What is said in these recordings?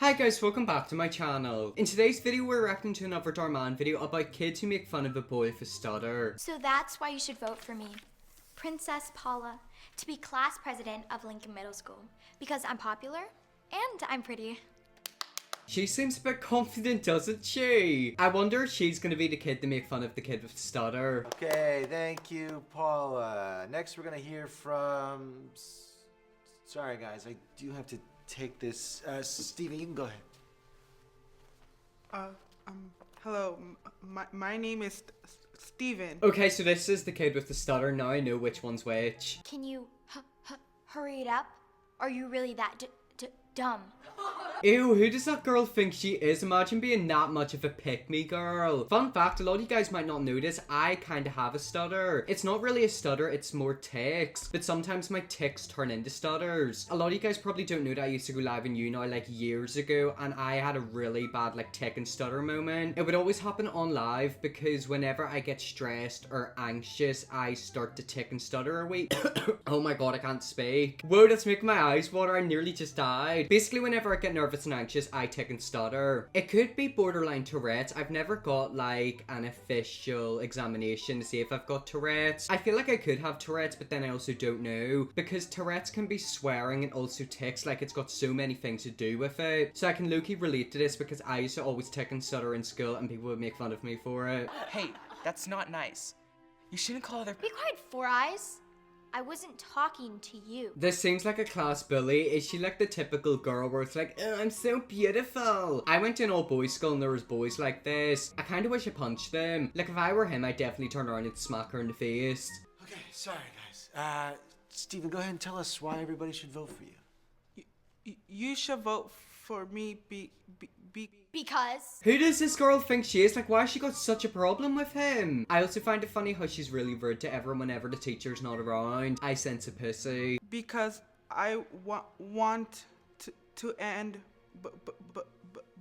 Hi guys, welcome back to my channel. In today's video we're reacting to another Darman video about kids who make fun of a boy for stutter. So that's why you should vote for me, Princess Paula, to be class president of Lincoln Middle School. Because I'm popular and I'm pretty. She seems a bit confident, doesn't she? I wonder if she's gonna be the kid to make fun of the kid with stutter. Okay, thank you, Paula. Next we're gonna hear from... Sorry guys, I do have to take this. Steven, you can go ahead. Hello. My name is Steven. Okay, so this is the kid with the stutter. Now I know which one's which. Can you hurry it up? Are you really that dumb? Ew, who does that girl think she is? Imagine being that much of a pick-me girl. Fun fact, a lot of you guys might not know this, I kind of have a stutter. It's not really a stutter, it's more tics. But sometimes my tics turn into stutters. A lot of you guys probably don't know that I used to go live in now like years ago, and I had a really bad like tic and stutter moment. It would always happen on live because whenever I get stressed or anxious, I start to tic and stutter a week. Oh my god, I can't speak. Whoa, that's making my eyes water. I nearly just died. Basically, whenever I get nervous and anxious, I tic and stutter. It could be borderline Tourette's. I've never got like an official examination to see if I've got Tourette's. I feel like I could have Tourette's, but then I also don't know because Tourette's can be swearing and also tics. Like it's got so many things to do with it. So I can low-key relate to this because I used to always tic and stutter in school and people would make fun of me for it. Hey, that's not nice. You shouldn't call other Be quiet, Four Eyes. I wasn't talking to you. This seems like a class bully. Is she like the typical girl where it's like, oh, I'm so beautiful? I went to an all-boys school and there was boys like this. I kind of wish I punched them. Like if I were him, I'd definitely turn around and smack her in the face. Okay, sorry guys. Steven, go ahead and tell us why everybody should vote for you. You should vote for me Because Who does this girl think she is? Like, why has she got such a problem with him? I also find it funny how she's really rude to everyone whenever the teacher's not around. I sense a pussy. because I want to end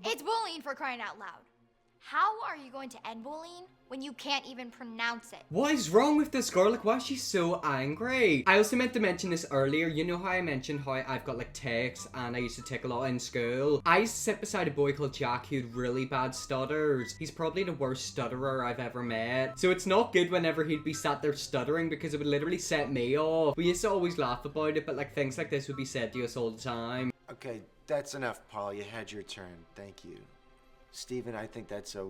it's bullying, for crying out loud. How are you going to end bullying when you can't even pronounce it? What is wrong with this girl? Like, why is she so angry? I also meant to mention this earlier. You know how I mentioned how I've got like tics and I used to tic a lot in school? I used to sit beside a boy called Jack who had really bad stutters. He's probably the worst stutterer I've ever met. So it's not good whenever he'd be sat there stuttering because it would literally set me off. We used to always laugh about it, but like things like this would be said to us all the time. Okay, that's enough, Paula. You had your turn. Thank you. Steven, I think that's a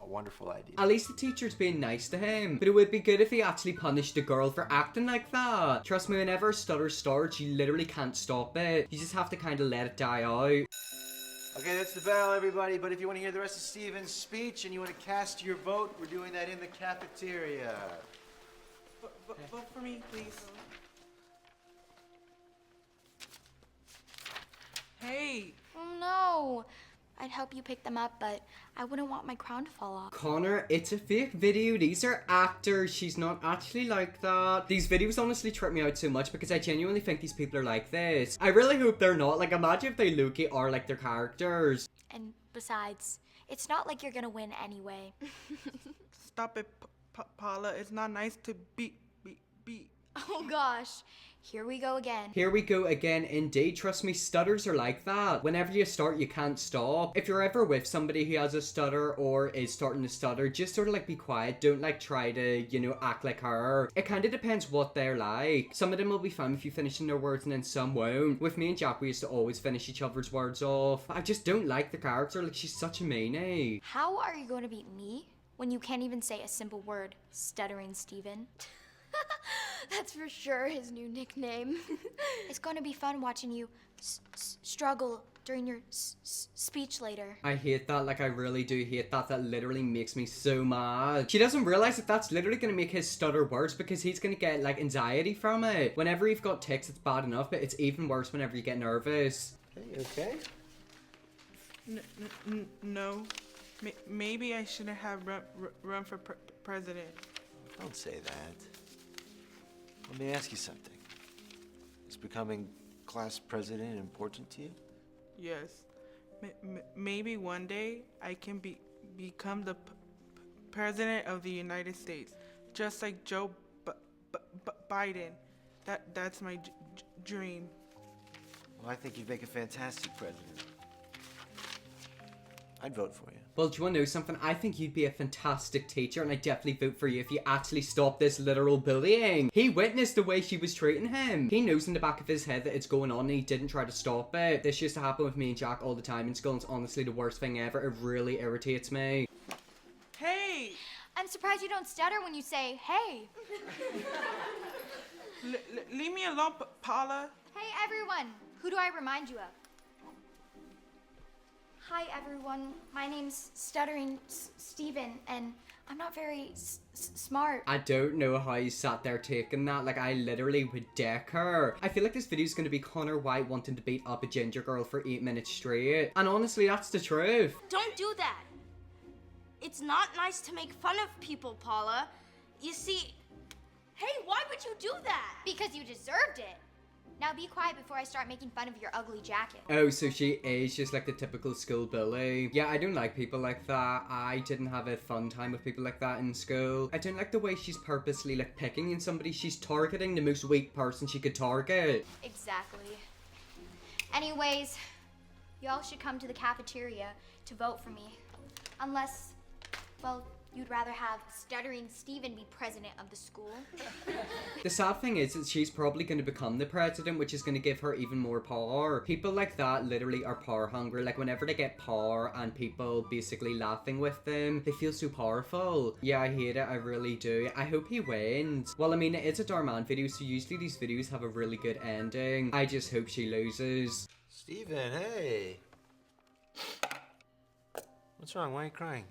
wonderful idea. At least the teacher's being nice to him. But it would be good if he actually punished the girl for acting like that. Trust me, whenever a stutter starts, you literally can't stop it. You just have to kind of let it die out. Okay, that's the bell, everybody. But if you want to hear the rest of Steven's speech and you want to cast your vote, we're doing that in the cafeteria. vote for me, please. Hey. Oh no. I'd help you pick them up, but I wouldn't want my crown to fall off. Connor, it's a fake video. These are actors. She's not actually like that. These videos honestly trip me out so much because I genuinely think these people are like this. I really hope they're not. Like, imagine if they low-key are like their characters. And besides, it's not like you're gonna win anyway. Stop it, Paula. It's not nice to be. Oh gosh, here we go again. Here we go again, indeed. Trust me, stutters are like that. Whenever you start, you can't stop. If you're ever with somebody who has a stutter or is starting to stutter, just sort of like be quiet. Don't like try to, you know, act like her. It kind of depends what they're like. Some of them will be fine with you finishing their words and then some won't. With me and Jack, we used to always finish each other's words off. I just don't like the character. Like, she's such a meanie. How are you going to beat me when you can't even say a simple word, Stuttering Steven? That's for sure his new nickname. It's going to be fun watching you struggle during your speech later. I hate that. Like, I really do hate that. That literally makes me so mad. She doesn't realize that that's literally going to make his stutter worse because he's going to get, like, anxiety from it. Whenever you've got tics, it's bad enough, but it's even worse whenever you get nervous. Hey, okay? No. Maybe I shouldn't have run for president. Don't say that. Let me ask you something. Is becoming class president important to you? Yes. Maybe one day I can become the president of the United States, just like Joe Biden. That's my dream. Well, I think you'd make a fantastic president. I'd vote for you. Well, do you want to know something? I think you'd be a fantastic teacher, and I'd definitely vote for you if you actually stopped this literal bullying. He witnessed the way she was treating him. He knows in the back of his head that it's going on, and he didn't try to stop it. This used to happen with me and Jack all the time in school, and it's honestly the worst thing ever. It really irritates me. Hey! I'm surprised you don't stutter when you say, hey. Leave me alone, Paula. Hey, everyone. Who do I remind you of? Hi, everyone. My name's Stuttering Steven, and I'm not very smart. I don't know how you sat there taking that. Like, I literally would deck her. I feel like this video is going to be Connor White wanting to beat up a ginger girl for 8 minutes straight. And honestly, that's the truth. Don't do that. It's not nice to make fun of people, Paula. You see, hey, why would you do that? Because you deserved it. Now be quiet before I start making fun of your ugly jacket. Oh, so she is just like the typical school bully. Yeah, I don't like people like that. I didn't have a fun time with people like that in school. I don't like the way she's purposely like picking in somebody. She's targeting the most weak person she could target. Exactly. Anyways, y'all should come to the cafeteria to vote for me. Unless, well, you'd rather have Stuttering Steven be president of the school. The sad thing is that she's probably going to become the president, which is going to give her even more power. People like that literally are power hungry. Like, whenever they get power and people basically laughing with them, they feel so powerful. Yeah, I hate it. I really do. I hope he wins. Well, I mean, it is a Darman video, so usually these videos have a really good ending. I just hope she loses. Steven, hey. What's wrong? Why are you crying?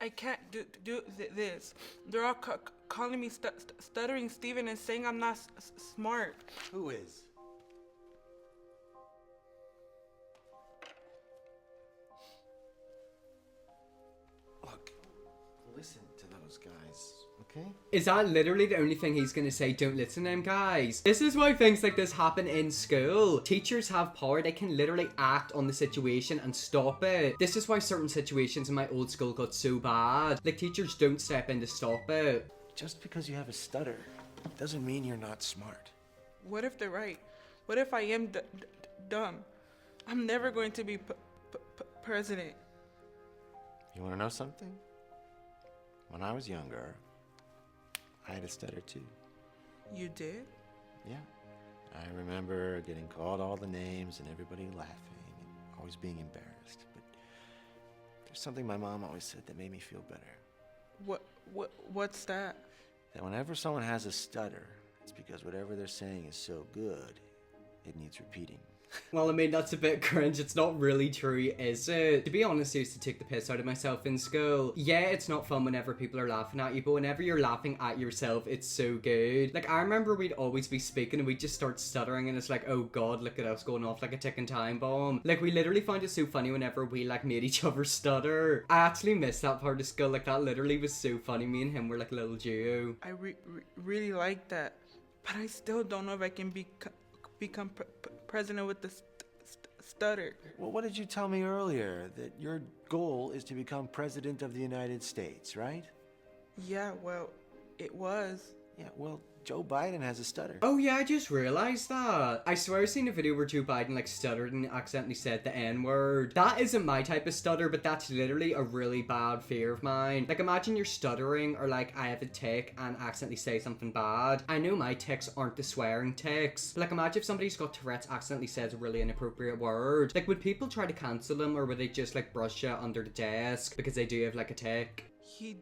I can't do this. They're all calling me Stuttering Steven and saying I'm not smart. Who is? Look, listen to those guys, okay? Is that literally the only thing he's gonna say? Don't listen to him, guys. This is why things like this happen in school. Teachers have power. They can literally act on the situation and stop it. This is why certain situations in my old school got so bad. Like, teachers don't step in to stop it. Just because you have a stutter doesn't mean you're not smart. What if they're right? What if I am dumb? I'm never going to be president. You want to know something? When I was younger, I had a stutter too. You did? Yeah. I remember getting called all the names and everybody laughing and always being embarrassed. But there's something my mom always said that made me feel better. What's that? That whenever someone has a stutter, it's because whatever they're saying is so good, it needs repeating. Well, I mean, that's a bit cringe. It's not really true, is it? To be honest, I used to take the piss out of myself in school. Yeah, it's not fun whenever people are laughing at you, but whenever you're laughing at yourself, it's so good. Like, I remember we'd always be speaking and we'd just start stuttering and it's like, oh god, look at us going off like a ticking time bomb. Like, we literally found it so funny whenever we, like, made each other stutter. I actually missed that part of school. Like, that literally was so funny. Me and him were like a little duo. I really like that, but I still don't know if I can become president with the stutter. Well, what did you tell me earlier? That your goal is to become president of the United States, right? Yeah, well, it was. Yeah, well, Joe Biden has a stutter. Oh yeah, I just realized that. I swear I've seen a video where Joe Biden like stuttered and accidentally said the N-word. That isn't my type of stutter, but that's literally a really bad fear of mine. Like, imagine you're stuttering or like I have a tick and accidentally say something bad. I know my ticks aren't the swearing ticks, but like imagine if somebody's got Tourette's accidentally says a really inappropriate word. Like, would people try to cancel them or would they just like brush you under the desk because they do have like a tick? He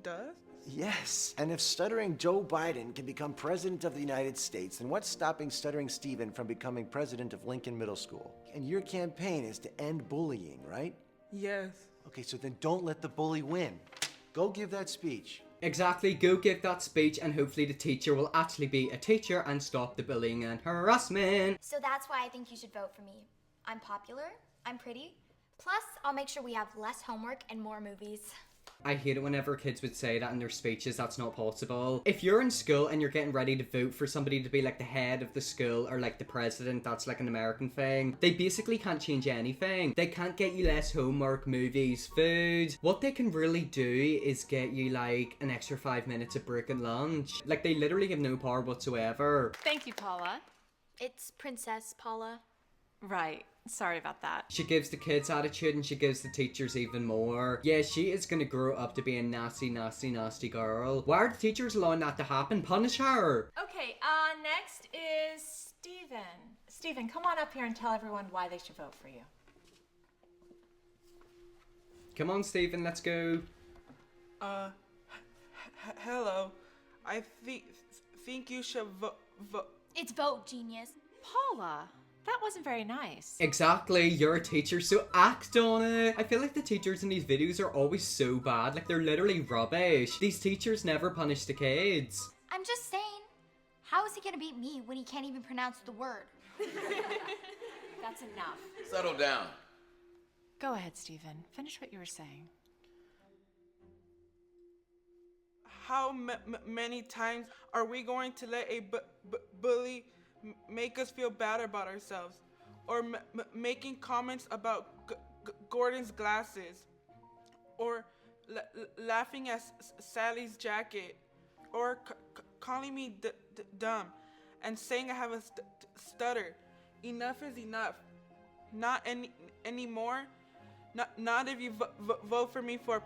does? Yes. And if stuttering Joe Biden can become president of the United States, then what's stopping stuttering Steven from becoming president of Lincoln Middle School? And your campaign is to end bullying, right? Yes. Okay, so then don't let the bully win. Go give that speech. Exactly, go give that speech and hopefully the teacher will actually be a teacher and stop the bullying and harassment. So that's why I think you should vote for me. I'm popular, I'm pretty, plus I'll make sure we have less homework and more movies. I hate it whenever kids would say that in their speeches. That's not possible. If you're in school and you're getting ready to vote for somebody to be like the head of the school or like the president, that's like an American thing, they basically can't change anything. They can't get you less homework, movies, food. What they can really do is get you like an extra 5 minutes of break and lunch. Like, they literally have no power whatsoever. Thank you, Paula. It's Princess Paula. Right. Sorry about that. She gives the kids attitude and she gives the teachers even more. Yeah, she is gonna grow up to be a nasty, nasty, nasty girl. Why are the teachers allowing that to happen? Punish her! Okay, next is Steven. Steven, come on up here and tell everyone why they should vote for you. Come on, Stephen, let's go. Hello. I think you should vote. It's vote, genius. Paula, that wasn't very nice. Exactly, you're a teacher, so act on it. I feel like the teachers in these videos are always so bad, like they're literally rubbish. These teachers never punish the kids. I'm just saying, how is he gonna beat me when he can't even pronounce the word? That's enough. Settle down. Go ahead, Steven. Finish what you were saying. How many times are we going to let a bully make us feel bad about ourselves? Or making comments about Gordon's glasses? Or laughing at Sally's jacket? Or calling me dumb and saying I have a stutter? Enough is enough. Not anymore. Not if you vote for me for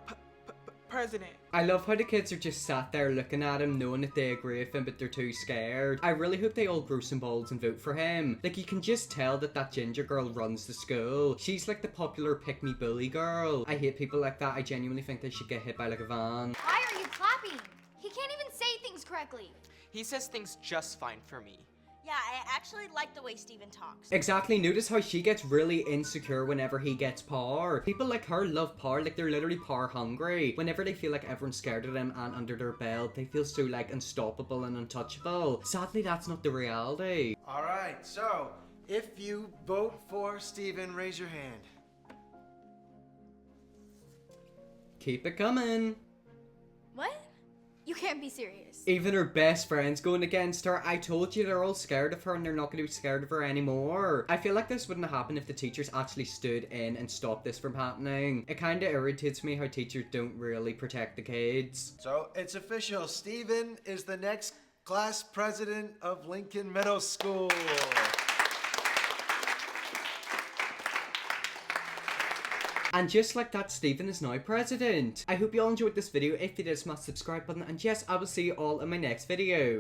president. I love how the kids are just sat there looking at him, knowing that they agree with him, but they're too scared. I really hope they all grow some balls and vote for him. Like, you can just tell that that ginger girl runs the school. She's like the popular pick-me bully girl. I hate people like that. I genuinely think they should get hit by like a van. Why are you clapping? He can't even say things correctly. He says things just fine for me. Yeah, I actually like the way Steven talks. Exactly, notice how she gets really insecure whenever he gets power. People like her love power, like they're literally power hungry. Whenever they feel like everyone's scared of them and under their belt, they feel so like unstoppable and untouchable. Sadly, that's not the reality. All right, so if you vote for Steven, raise your hand. Keep it coming. What? You can't be serious. Even her best friend's going against her. I told you they're all scared of her and they're not going to be scared of her anymore. I feel like this wouldn't happen if the teachers actually stood in and stopped this from happening. It kind of irritates me how teachers don't really protect the kids. So it's official. Steven is the next class president of Lincoln Middle School. And just like that, Stephen is now president. I hope you all enjoyed this video. If you did, smash the subscribe button. And yes, I will see you all in my next video.